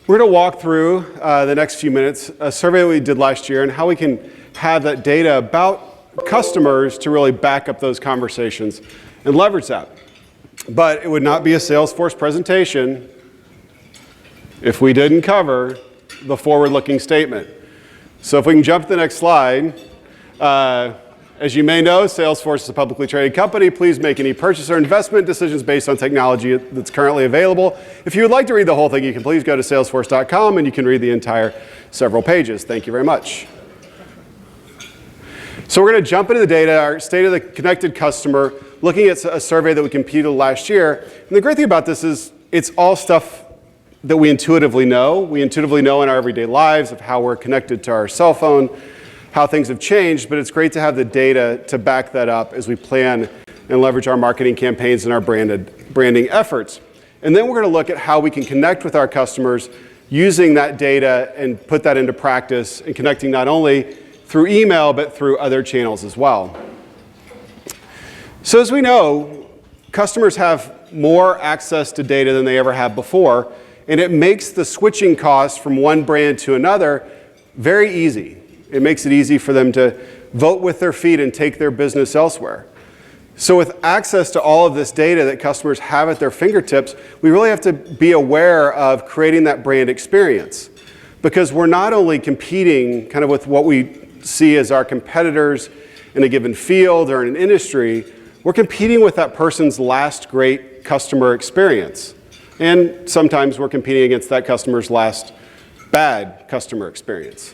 We're going to walk through the next few minutes a survey that we did last year and how we can have that data about customers to really back up those conversations and leverage that. But it would not be a Salesforce presentation if we didn't cover the forward-looking statement. So if we can jump to the next slide. As you may know, Salesforce is a publicly traded company. Please make any purchase or investment decisions based on technology that's currently available. If you would like to read the whole thing, you can please go to salesforce.com and you can read the entire several pages. Thank you very much. So we're going to jump into the data, our state of the connected customer, looking at a survey that we completed last year. And the great thing about this is it's all stuff that we intuitively know. We intuitively know in our everyday lives of how we're connected to our cell phone, how things have changed, but it's great to have the data to back that up as we plan and leverage our marketing campaigns and our branding efforts. And then we're going to look at how we can connect with our customers using that data and put that into practice and connecting not only through email, but through other channels as well. So as we know, customers have more access to data than they ever have before, and it makes the switching cost from one brand to another very easy. It makes it easy for them to vote with their feet and take their business elsewhere. So with access to all of this data that customers have at their fingertips, we really have to be aware of creating that brand experience. Because we're not only competing kind of with what we see as our competitors in a given field or in an industry, we're competing with that person's last great customer experience. And sometimes we're competing against that customer's last bad customer experience.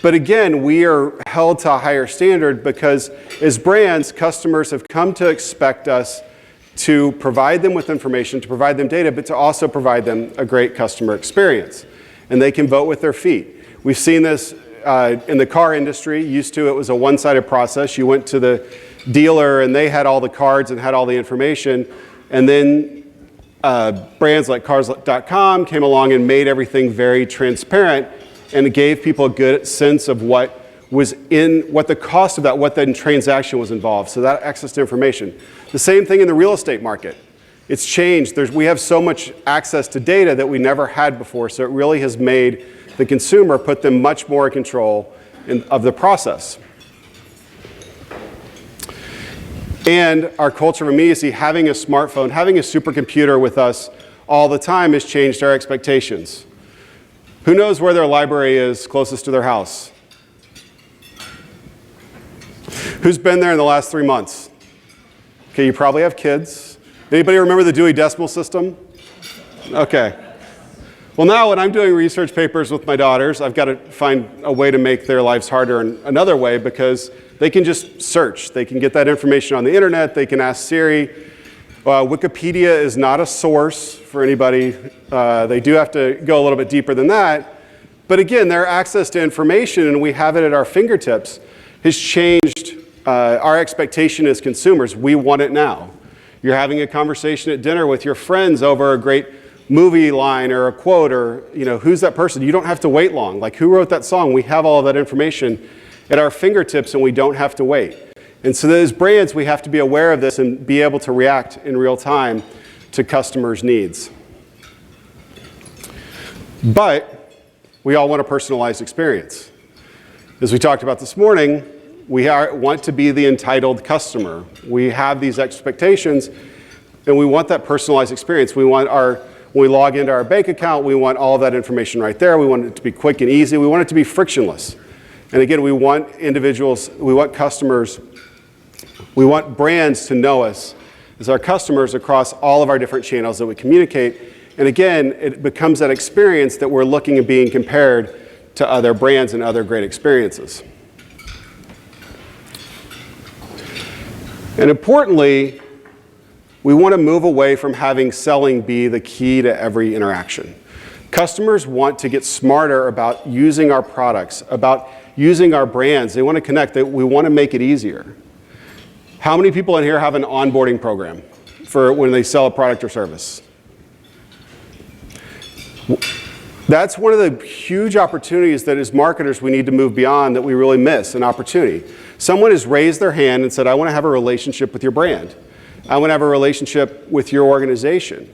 But again, we are held to a higher standard because as brands, customers have come to expect us to provide them with information, to provide them data, but to also provide them a great customer experience. And they can vote with their feet. We've seen this in the car industry. Used to, it was a one-sided process. You went to the dealer and they had all the cards and had all the information. And then brands like Cars.com came along and made everything very transparent and it gave people a good sense of what was in, what the cost of that, what the transaction was involved. So that access to information. The same thing in the real estate market. It's changed. We have so much access to data that we never had before. So it really has made the consumer, put them much more in control of the process. And our culture of immediacy, having a smartphone, having a supercomputer with us all the time has changed our expectations. Who knows where their library is closest to their house? Who's been there in the last 3 months? Okay, you probably have kids. Anybody remember the Dewey Decimal System? Okay. Well, now when I'm doing research papers with my daughters, I've got to find a way to make their lives harder in another way because they can just search. They can get that information on the internet. They can ask Siri. Wikipedia is not a source for anybody. They do have to go a little bit deeper than that. But again, their access to information, and we have it at our fingertips, has changed our expectation as consumers. We want it now. You're having a conversation at dinner with your friends over a great movie line or a quote or, who's that person? You don't have to wait long. Like, who wrote that song? We have all of that information at our fingertips and we don't have to wait. And so as brands, we have to be aware of this and be able to react in real time to customers' needs. But we all want a personalized experience. As we talked about this morning, we want to be the entitled customer. We have these expectations, and we want that personalized experience. We want when we log into our bank account, we want all of that information right there. We want it to be quick and easy. We want it to be frictionless. And again, we want individuals, we want customers, we want brands to know us as our customers across all of our different channels that we communicate. And again, it becomes that experience that we're looking at being compared to other brands and other great experiences. And importantly, we want to move away from having selling be the key to every interaction. Customers want to get smarter about using our products, about using our brands. They want to connect. We want to make it easier. How many people in here have an onboarding program for when they sell a product or service? That's one of the huge opportunities that as marketers we need to move beyond that we really miss, an opportunity. Someone has raised their hand and said, I want to have a relationship with your brand. I want to have a relationship with your organization.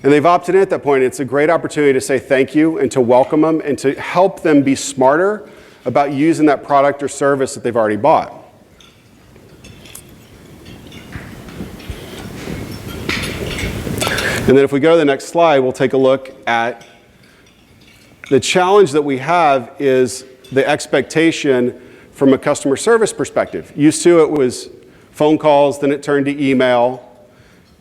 and they've opted in at that point, it's a great opportunity to say thank you and to welcome them and to help them be smarter about using that product or service that they've already bought. And then if we go to the next slide, we'll take a look at the challenge that we have is the expectation from a customer service perspective. Used to it was phone calls, then it turned to email,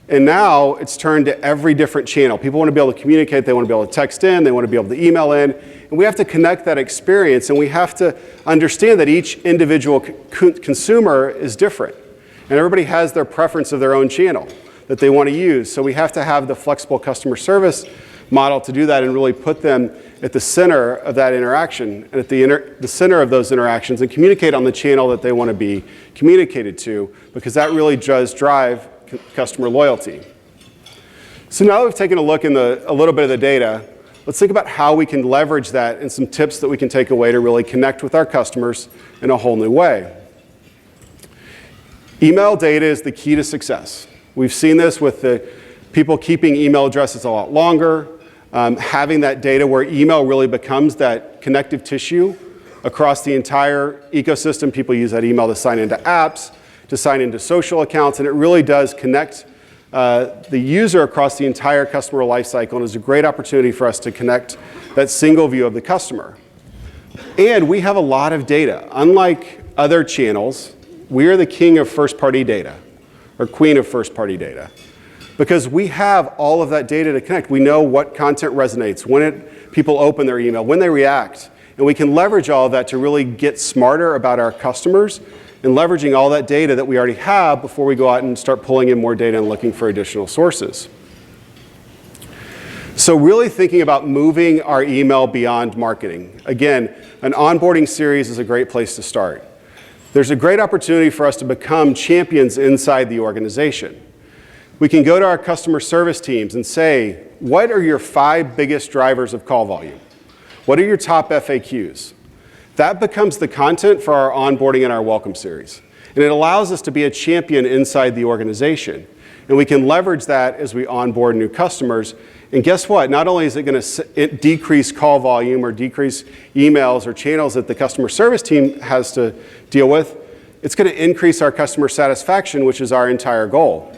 and now it's turned to every different channel. People want to be able to communicate, they want to be able to text in, they want to be able to email in, and we have to connect that experience, and we have to understand that each individual consumer is different, and everybody has their preference of their own channel that they want to use. So we have to have the flexible customer service model to do that and really put them at the center of that interaction and at the center of those interactions and communicate on the channel that they want to be communicated to, because that really does drive customer loyalty. So now that we've taken a look in a little bit of the data, let's think about how we can leverage that and some tips that we can take away to really connect with our customers in a whole new way. Email data is the key to success. We've seen this with the people keeping email addresses a lot longer, having that data where email really becomes that connective tissue across the entire ecosystem. People use that email to sign into apps, to sign into social accounts, and it really does connect the user across the entire customer lifecycle, and is a great opportunity for us to connect that single view of the customer. And we have a lot of data. Unlike other channels, we are the king of first-party data, or queen of first-party data, because we have all of that data to connect. We know what content resonates, when people open their email, when they react, and we can leverage all of that to really get smarter about our customers and leveraging all that data that we already have before we go out and start pulling in more data and looking for additional sources. So really thinking about moving our email beyond marketing. Again, an onboarding series is a great place to start. There's a great opportunity for us to become champions inside the organization. We can go to our customer service teams and say, what are your 5 biggest drivers of call volume? What are your top FAQs? That becomes the content for our onboarding and our welcome series. And it allows us to be a champion inside the organization. And we can leverage that as we onboard new customers. And guess what? Not only is it going to decrease call volume or decrease emails or channels that the customer service team has to deal with, it's going to increase our customer satisfaction, which is our entire goal.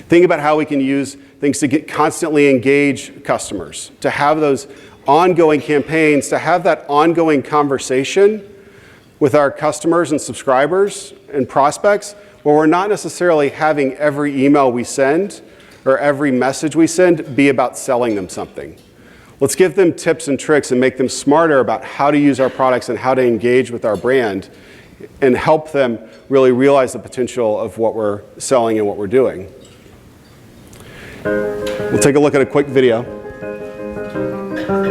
Think about how we can use things to constantly engage customers, to have those ongoing campaigns, to have that ongoing conversation with our customers and subscribers and prospects, where we're not necessarily having every email we send or every message we send be about selling them something. Let's give them tips and tricks and make them smarter about how to use our products and how to engage with our brand and help them really realize the potential of what we're selling and what we're doing. We'll take a look at a quick video.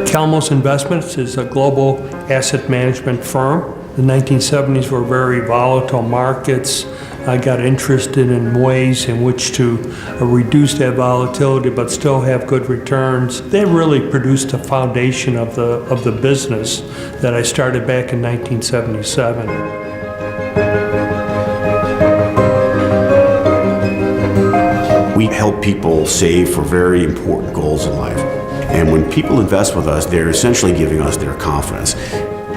Calmos Investments is a global asset management firm. The 1970s were very volatile markets. I got interested in ways in which to reduce that volatility but still have good returns. They really produced a foundation of the business that I started back in 1977. We help people save for very important goals in life. And when people invest with us, they're essentially giving us their confidence.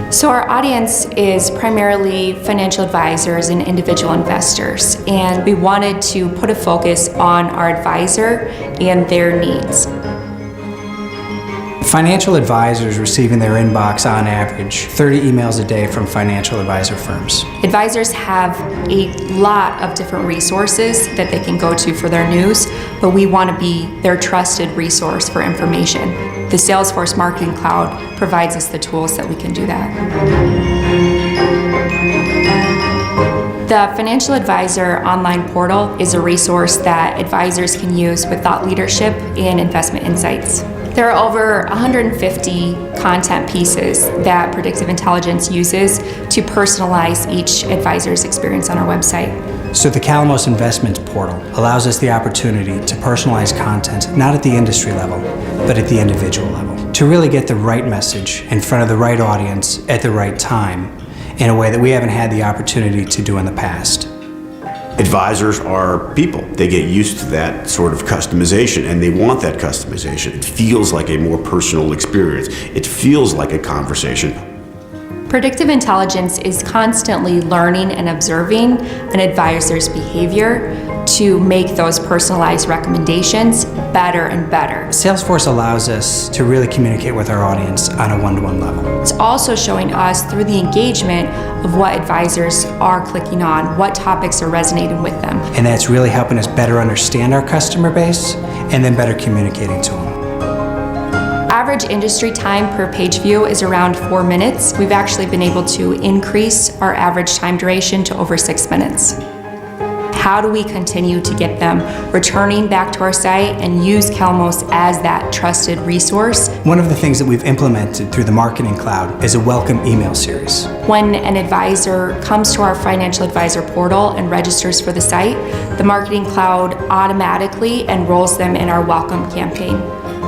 So our audience is primarily financial advisors and individual investors, and we wanted to put a focus on our advisor and their needs. Financial advisors receive in their inbox on average 30 emails a day from financial advisor firms. Advisors have a lot of different resources that they can go to for their news, but we want to be their trusted resource for information. The Salesforce Marketing Cloud provides us the tools that we can do that. The Financial Advisor online portal is a resource that advisors can use with thought leadership and investment insights. There are over 150 content pieces that Predictive Intelligence uses to personalize each advisor's experience on our website. So the Calmos Investments portal allows us the opportunity to personalize content, not at the industry level, but at the individual level, to really get the right message in front of the right audience at the right time in a way that we haven't had the opportunity to do in the past. Advisors are people. They get used to that sort of customization, and they want that customization. It feels like a more personal experience. It feels like a conversation. Predictive intelligence is constantly learning and observing an advisor's behavior to make those personalized recommendations better and better. Salesforce allows us to really communicate with our audience on a one-to-one level. It's also showing us through the engagement of what advisors are clicking on, what topics are resonating with them. And that's really helping us better understand our customer base and then better communicating to them. Average industry time per page view is around 4 minutes. We've actually been able to increase our average time duration to over 6 minutes. How do we continue to get them returning back to our site and use Calmos as that trusted resource? One of the things that we've implemented through the Marketing Cloud is a welcome email series. When an advisor comes to our financial advisor portal and registers for the site, the Marketing Cloud automatically enrolls them in our welcome campaign.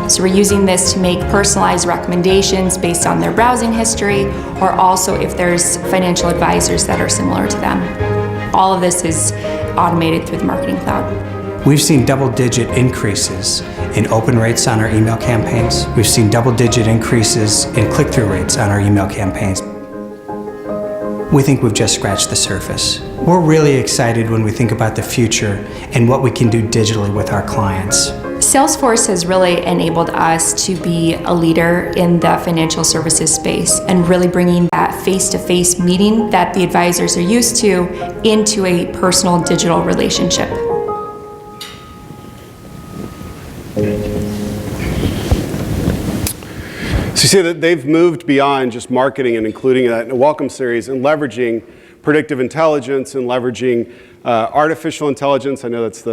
So we're using this to make personalized recommendations based on their browsing history, or also if there's financial advisors that are similar to them. All of this is automated through the Marketing Cloud. We've seen double-digit increases in open rates on our email campaigns. We've seen double-digit increases in click-through rates on our email campaigns. We think we've just scratched the surface. We're really excited when we think about the future and what we can do digitally with our clients. Salesforce has really enabled us to be a leader in the financial services space and really bringing that face-to-face meeting that the advisors are used to into a personal digital relationship. So you see that they've moved beyond just marketing and including that in a welcome series and leveraging predictive intelligence and leveraging artificial intelligence. I know that's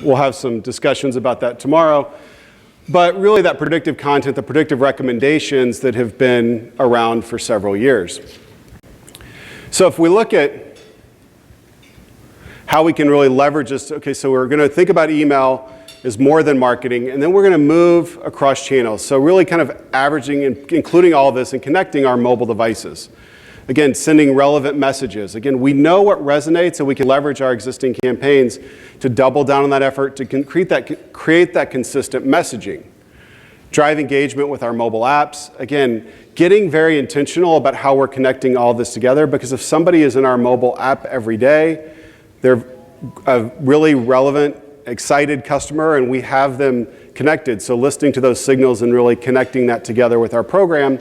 we'll have some discussions about that tomorrow. But really that predictive content, the predictive recommendations that have been around for several years. So if we look at how we can really leverage this, okay, so we're going to think about email as more than marketing, and then we're going to move across channels. So really kind of averaging and including all of this and connecting our mobile devices. Again, sending relevant messages. Again, we know what resonates, and we can leverage our existing campaigns to double down on that effort to create that consistent messaging. Drive engagement with our mobile apps. Again, getting very intentional about how we're connecting all this together, because if somebody is in our mobile app every day, they're a really relevant, excited customer, and we have them connected. So listening to those signals and really connecting that together with our program.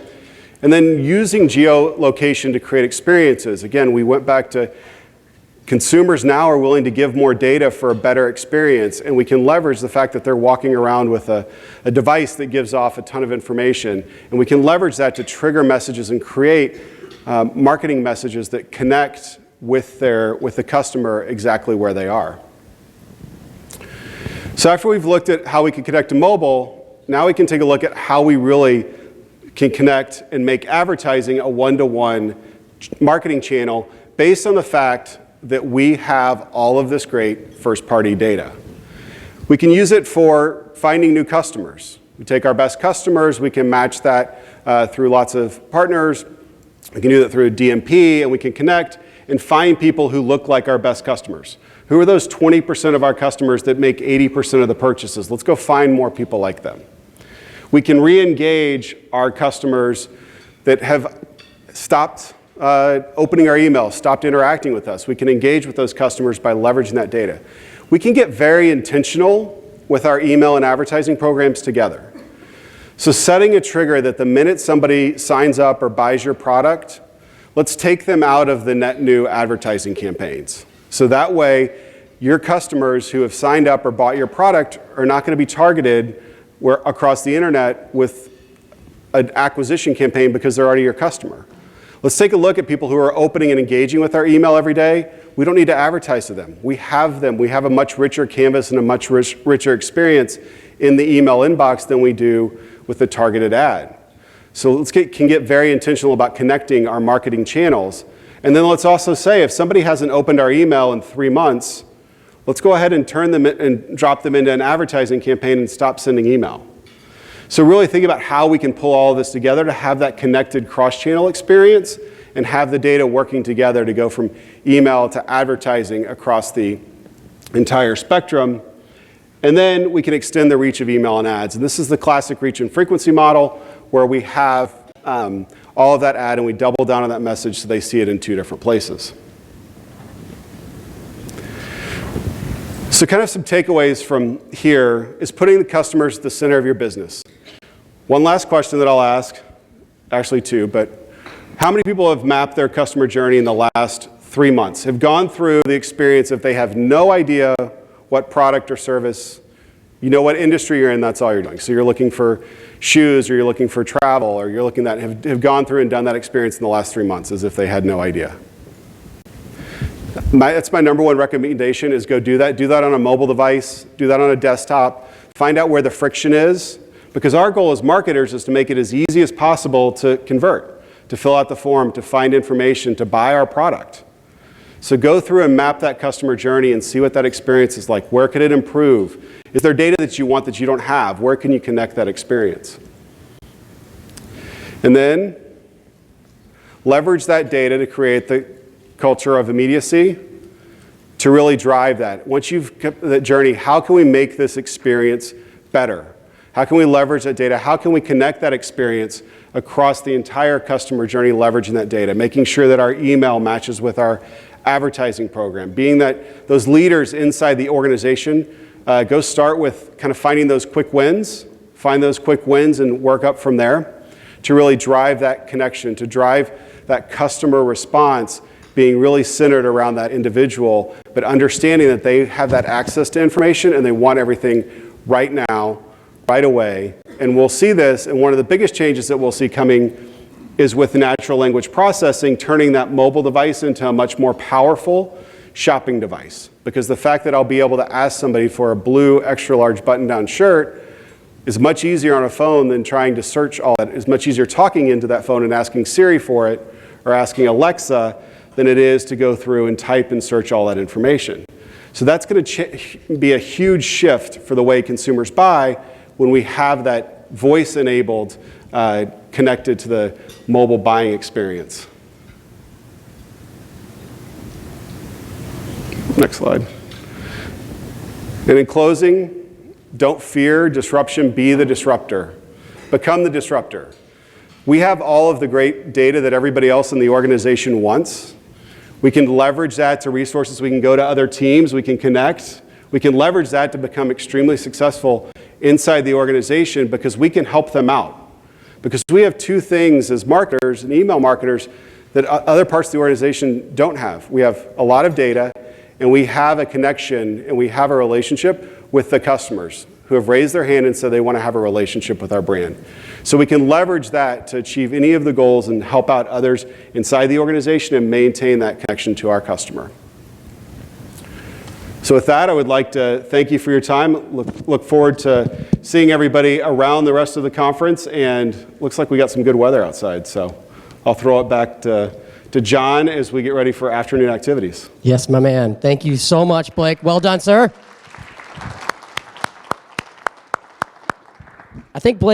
And then using geolocation to create experiences. Again, we went back to consumers now are willing to give more data for a better experience, and we can leverage the fact that they're walking around with a device that gives off a ton of information, and we can leverage that to trigger messages and create marketing messages that connect with the customer exactly where they are. So after we've looked at how we can connect to mobile, now we can take a look at how we really can connect and make advertising a one-to-one marketing channel based on the fact that we have all of this great first-party data. We can use it for finding new customers. We take our best customers, we can match that through lots of partners. We can do that through a DMP, and we can connect and find people who look like our best customers. Who are those 20% of our customers that make 80% of the purchases? Let's go find more people like them. We can re-engage our customers that have stopped opening our email, stopped interacting with us. We can engage with those customers by leveraging that data. We can get very intentional with our email and advertising programs together. So setting a trigger that the minute somebody signs up or buys your product, let's take them out of the net new advertising campaigns. So that way, your customers who have signed up or bought your product are not going to be targeted across the internet with an acquisition campaign because they're already your customer. Let's take a look at people who are opening and engaging with our email every day. We don't need to advertise to them. We have them. We have a much richer canvas and a much richer experience in the email inbox than we do with the targeted ad. So can get very intentional about connecting our marketing channels. And then let's also say if somebody hasn't opened our email in 3 months, let's go ahead and turn them and drop them into an advertising campaign and stop sending email. So really think about how we can pull all of this together to have that connected cross-channel experience and have the data working together to go from email to advertising across the entire spectrum. And then we can extend the reach of email and ads. And this is the classic reach and frequency model where we have all of that ad and we double down on that message so they see it in 2 different places. So kind of some takeaways from here is putting the customers at the center of your business. One last question that I'll ask, actually 2, but how many people have mapped their customer journey in the last 3 months, have gone through the experience if they have no idea what product or service, you know what industry you're in, that's all you're doing. So you're looking for shoes, or you're looking for travel, or you're looking at, have gone through and done that experience in the last 3 months as if they had no idea. That's my number 1 recommendation is go do that. Do that on a mobile device, do that on a desktop, find out where the friction is, because our goal as marketers is to make it as easy as possible to convert, to fill out the form, to find information, to buy our product. So go through and map that customer journey and see what that experience is like. Where could it improve? Is there data that you want that you don't have? Where can you connect that experience? And then leverage that data to create the culture of immediacy to really drive that. Once you've got that journey, how can we make this experience better? How can we leverage that data? How can we connect that experience across the entire customer journey, leveraging that data, making sure that our email matches with our advertising program, being that those leaders inside the organization, go start with kind of finding those quick wins, find those quick wins and work up from there to really drive that connection, to drive that customer response being really centered around that individual, but understanding that they have that access to information and they want everything right now, right away. And we'll see this, and one of the biggest changes that we'll see coming is with natural language processing, turning that mobile device into a much more powerful shopping device. Because the fact that I'll be able to ask somebody for a blue extra large button-down shirt is much easier on a phone than trying to search all that. It's much easier talking into that phone and asking Siri for it or asking Alexa than it is to go through and type and search all that information. So that's going to be a huge shift for the way consumers buy when we have that voice-enabled connected to the mobile buying experience. Next slide. And in closing, don't fear disruption, be the disruptor. Become the disruptor. We have all of the great data that everybody else in the organization wants. We can leverage that to resources. We can go to other teams. We can connect. We can leverage that to become extremely successful inside the organization because we can help them out. Because we have 2 things as marketers and email marketers that other parts of the organization don't have. We have a lot of data, and we have a connection, and we have a relationship with the customers who have raised their hand and said they want to have a relationship with our brand. So we can leverage that to achieve any of the goals and help out others inside the organization and maintain that connection to our customer. So with that, I would like to thank you for your time. Look forward to seeing everybody around the rest of the conference, and looks like we got some good weather outside. So I'll throw it back to John as we get ready for afternoon activities. Yes, my man. Thank you so much, Blake. Well done, sir. I think Blake